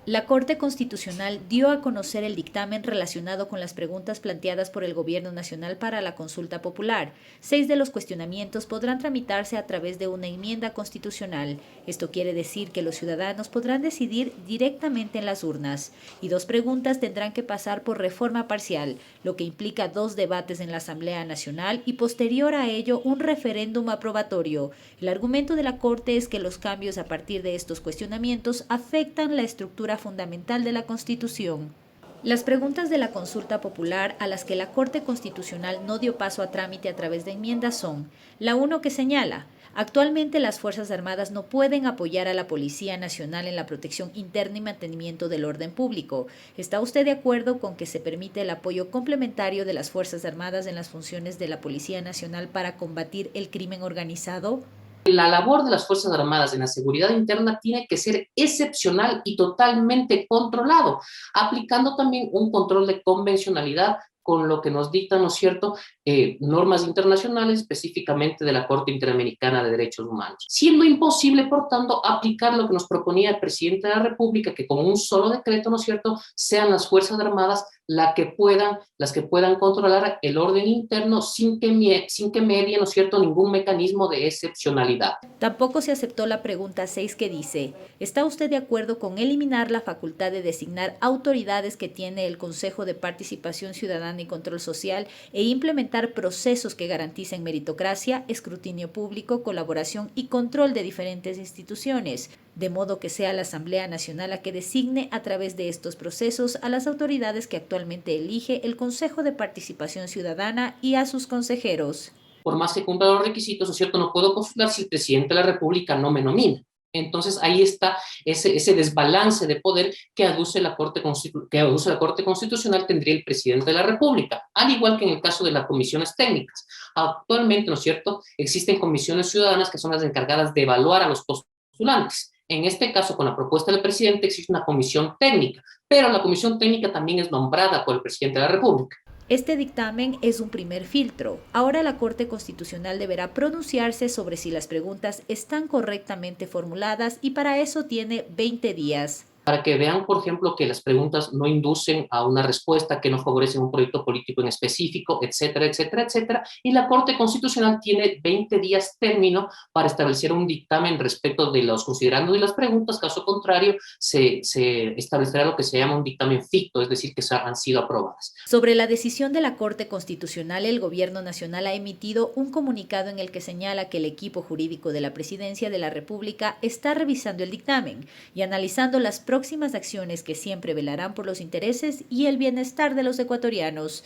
La Corte Constitucional dio a conocer el dictamen relacionado con las preguntas planteadas por el Gobierno Nacional para la consulta popular. 6 de los cuestionamientos podrán tramitarse a través de una enmienda constitucional. Esto quiere decir que los ciudadanos podrán decidir directamente en las urnas. Y 2 preguntas tendrán que pasar por reforma parcial, lo que implica 2 debates en la Asamblea Nacional y posterior a ello un referéndum aprobatorio. El argumento de la Corte es que los cambios a partir de estos cuestionamientos afectan la estructura fundamental de la Constitución. Las preguntas de la consulta popular a las que la Corte Constitucional no dio paso a trámite a través de enmiendas son: la 1, que señala: actualmente las Fuerzas Armadas no pueden apoyar a la Policía Nacional en la protección interna y mantenimiento del orden público. ¿Está usted de acuerdo con que se permite el apoyo complementario de las Fuerzas Armadas en las funciones de la Policía Nacional para combatir el crimen organizado? La labor de las Fuerzas Armadas en la seguridad interna tiene que ser excepcional y totalmente controlado, aplicando también un control de convencionalidad con lo que nos dictan, ¿no es cierto?, normas internacionales, específicamente de la Corte Interamericana de Derechos Humanos. Siendo imposible, por tanto, aplicar lo que nos proponía el presidente de la República, que con un solo decreto, ¿no es cierto?, sean las Fuerzas Armadas las que puedan controlar el orden interno sin que medie, ¿no es cierto?, ningún mecanismo de excepcionalidad. Tampoco se aceptó la pregunta 6, que dice: ¿está usted de acuerdo con eliminar la facultad de designar autoridades que tiene el Consejo de Participación Ciudadana y Control Social e implementar procesos que garanticen meritocracia, escrutinio público, colaboración y control de diferentes instituciones, de modo que sea la Asamblea Nacional la que designe a través de estos procesos a las autoridades que actualmente elige el Consejo de Participación Ciudadana y a sus consejeros? Por más que cumpla los requisitos, ¿no es cierto?, no puedo postular si el presidente de la República no me nomina. Entonces ahí está ese desbalance de poder que aduce la Corte Constitucional tendría el presidente de la República, al igual que en el caso de las comisiones técnicas. Actualmente, ¿no es cierto?, existen comisiones ciudadanas que son las encargadas de evaluar a los postulantes. En este caso, con la propuesta del presidente, existe una comisión técnica, pero la comisión técnica también es nombrada por el presidente de la República. Este dictamen es un primer filtro. Ahora la Corte Constitucional deberá pronunciarse sobre si las preguntas están correctamente formuladas y para eso tiene 20 días. Para que vean, por ejemplo, que las preguntas no inducen a una respuesta, que no favorecen un proyecto político en específico, etcétera, etcétera, etcétera. Y la Corte Constitucional tiene 20 días término para establecer un dictamen respecto de los considerandos y las preguntas. Caso contrario, se establecerá lo que se llama un dictamen ficto, es decir, que han sido aprobadas. Sobre la decisión de la Corte Constitucional, el Gobierno Nacional ha emitido un comunicado en el que señala que el equipo jurídico de la Presidencia de la República está revisando el dictamen y analizando las próximas acciones que siempre velarán por los intereses y el bienestar de los ecuatorianos.